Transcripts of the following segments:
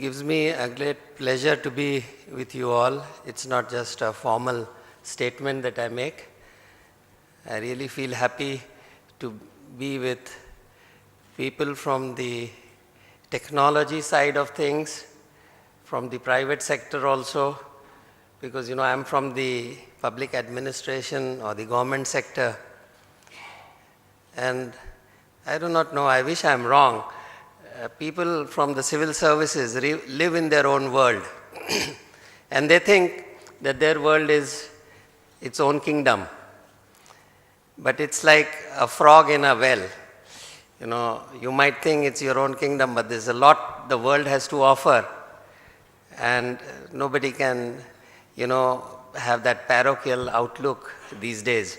gives me a great pleasure to be with you all. It's not just a formal statement that I make. I really feel happy to be with people from the technology side of things, from the private sector also, because I'm from the public administration or the government sector. And I do not know, I wish I'm wrong. People from the civil services live in their own world. And they think that their world is its own kingdom. But it's like a frog in a well. You might think it's your own kingdom, but there's a lot the world has to offer. And nobody can, have that parochial outlook these days.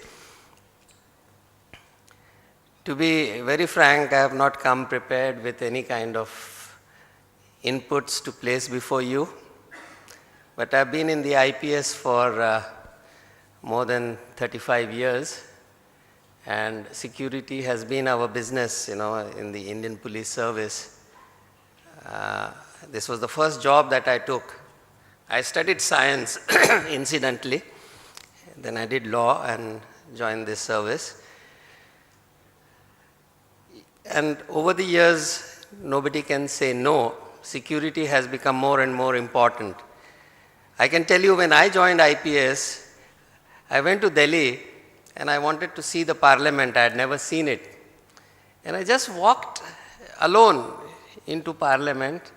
To be very frank, I have not come prepared with any kind of inputs to place before you. But I've been in the IPS for more than 35 years. And security has been our business, in the Indian Police Service. This was the first job that I took. I studied science, incidentally. Then I did law and joined this service. And over the years, nobody can say no. Security has become more and more important. I can tell you when I joined IPS, I went to Delhi and I wanted to see the parliament. I had never seen it. And I just walked alone into parliament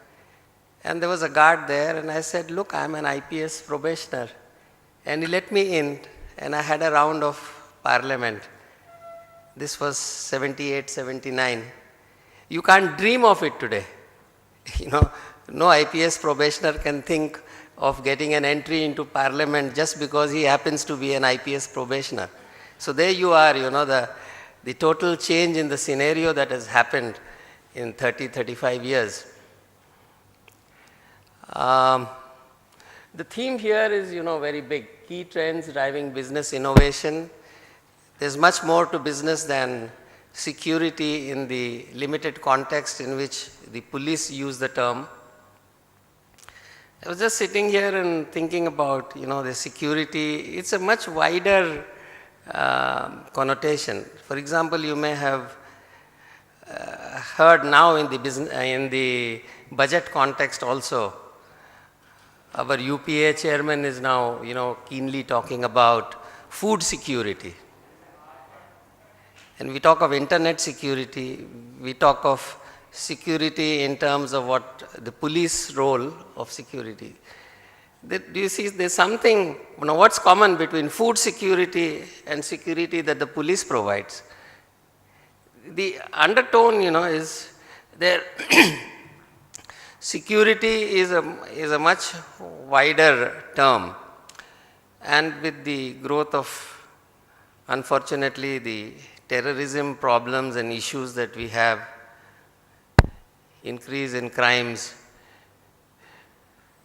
and there was a guard there and I said, look, I'm an IPS probationer. And he let me in and I had a round of parliament. This was 78, 79. You can't dream of it today. No IPS probationer can think of getting an entry into parliament just because he happens to be an IPS probationer. So there you are, the total change in the scenario that has happened in 30, 35 years. The theme here is, very big. Key trends driving business innovation. There's much more to business than security in the limited context in which the police use the term. I was just sitting here and thinking about, the security. It's a much wider connotation. For example, you may have heard now in the budget context also, our UPA chairman is now, keenly talking about food security. And we talk of internet security, we talk of security in terms of what the police role of security. Do you see there's something, what's common between food security and security that the police provides? The undertone, is there. Security is a much wider term. And with the growth of, unfortunately, the terrorism problems and issues that we have, increase in crimes,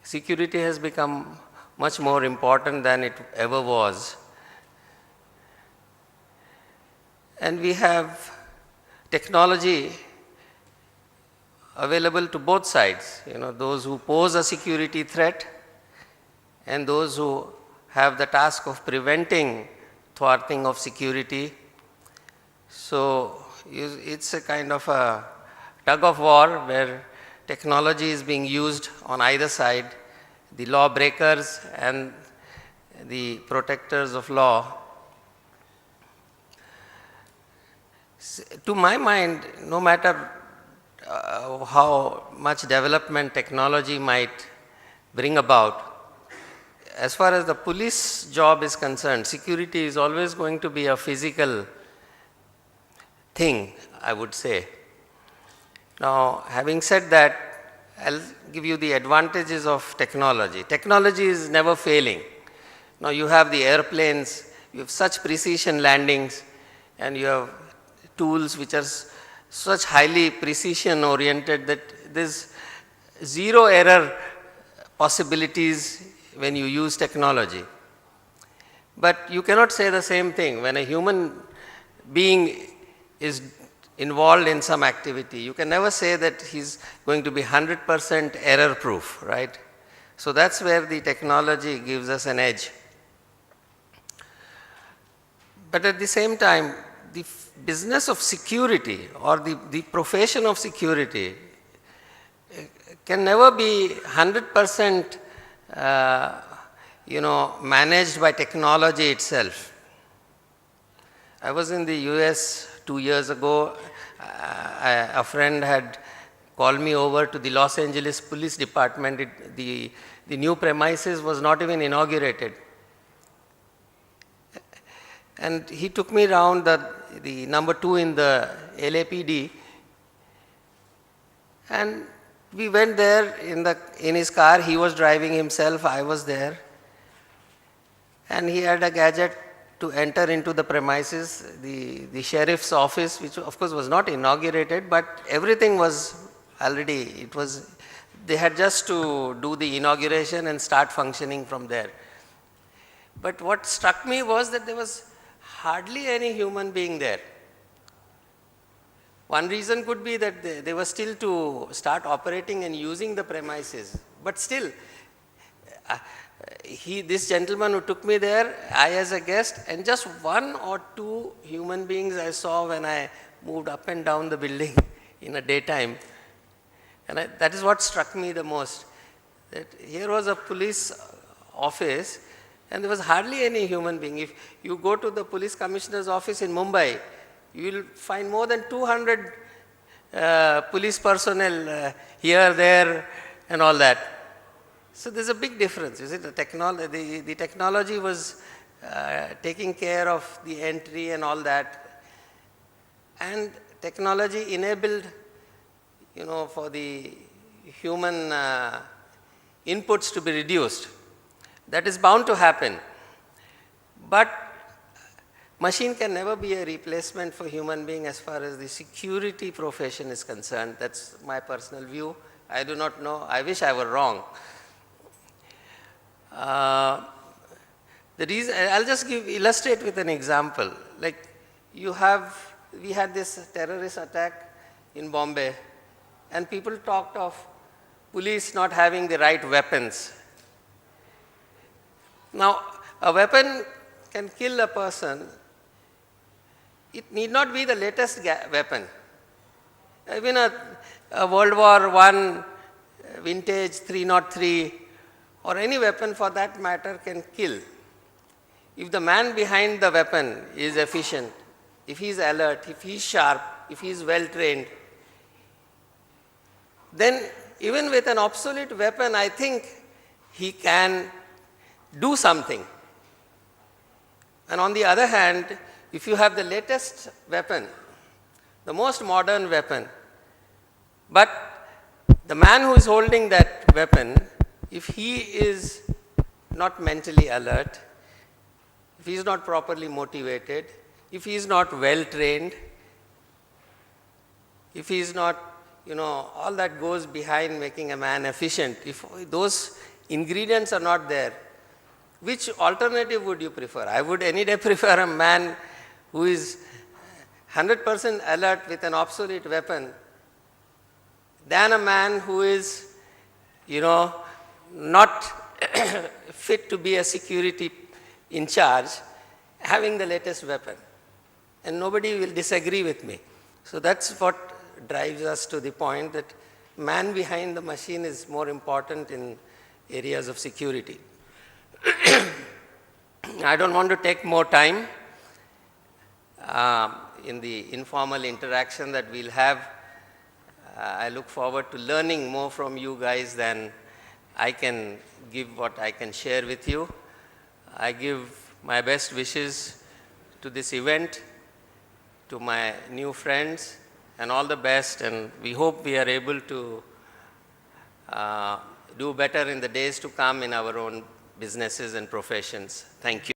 security has become much more important than it ever was. And we have technology available to both sides, those who pose a security threat and those who have the task of preventing thwarting of security. So it's a kind of a tug of war where technology is being used on either side, the lawbreakers and the protectors of law. To my mind, no matter how much development technology might bring about, as far as the police job is concerned, security is always going to be a physical thing, I would say. Now, having said that, I'll give you the advantages of technology. Technology is never failing. Now, you have the airplanes, you have such precision landings, and you have tools which are such highly precision oriented that there's zero error possibilities when you use technology. But you cannot say the same thing when a human being is involved in some activity. You can never say that he's going to be 100% error proof, right? So that's where the technology gives us an edge. But at the same time, the business of security or the profession of security can never be 100% managed by technology itself. I was in the US 2 years ago. A friend had called me over to the Los Angeles Police Department. The new premises was not even inaugurated. And he took me around the number 2 in the LAPD, and we went there in his car. He was driving himself, I was there, and he had a gadget to enter into the premises, the sheriff's office, which of course was not inaugurated, but everything was already, they had just to do the inauguration and start functioning from there. But what struck me was that there was hardly any human being there. One reason could be that they were still to start operating and using the premises. But still, this gentleman who took me there, I as a guest, and just 1 or 2 human beings I saw when I moved up and down the building in a daytime. And that is what struck me the most. That here was a police office, and there was hardly any human being. If you go to the police commissioner's office in Mumbai, you will find more than 200 police personnel here, there, and all that. So there's a big difference. You see, the technology was taking care of the entry and all that, and technology enabled, for the human inputs to be reduced. That is bound to happen. But machine can never be a replacement for human being as far as the security profession is concerned. That's my personal view. I do not know. I wish I were wrong. The reason, I'll just illustrate with an example. Like we had this terrorist attack in Bombay, and people talked of police not having the right weapons. Now, a weapon can kill a person. It need not be the latest weapon. Even a World War I vintage 303 or any weapon for that matter can kill. If the man behind the weapon is efficient, if he is alert, if he is sharp, if he is well trained, then even with an obsolete weapon, I think he can do something. And on the other hand, if you have the latest weapon, the most modern weapon, but the man who is holding that weapon, if he is not mentally alert, if he is not properly motivated, if he is not well trained, if he is not, all that goes behind making a man efficient, if those ingredients are not there, which alternative would you prefer? I would any day prefer a man who is 100% alert with an obsolete weapon than a man who is, not fit to be a security in charge, having the latest weapon. And nobody will disagree with me. So that's what drives us to the point that man behind the machine is more important in areas of security. I don't want to take more time in the informal interaction that we'll have. I look forward to learning more from you guys than I can give what I can share with you. I give my best wishes to this event, to my new friends, and all the best, and we hope we are able to do better in the days to come in our own businesses and professions. Thank you.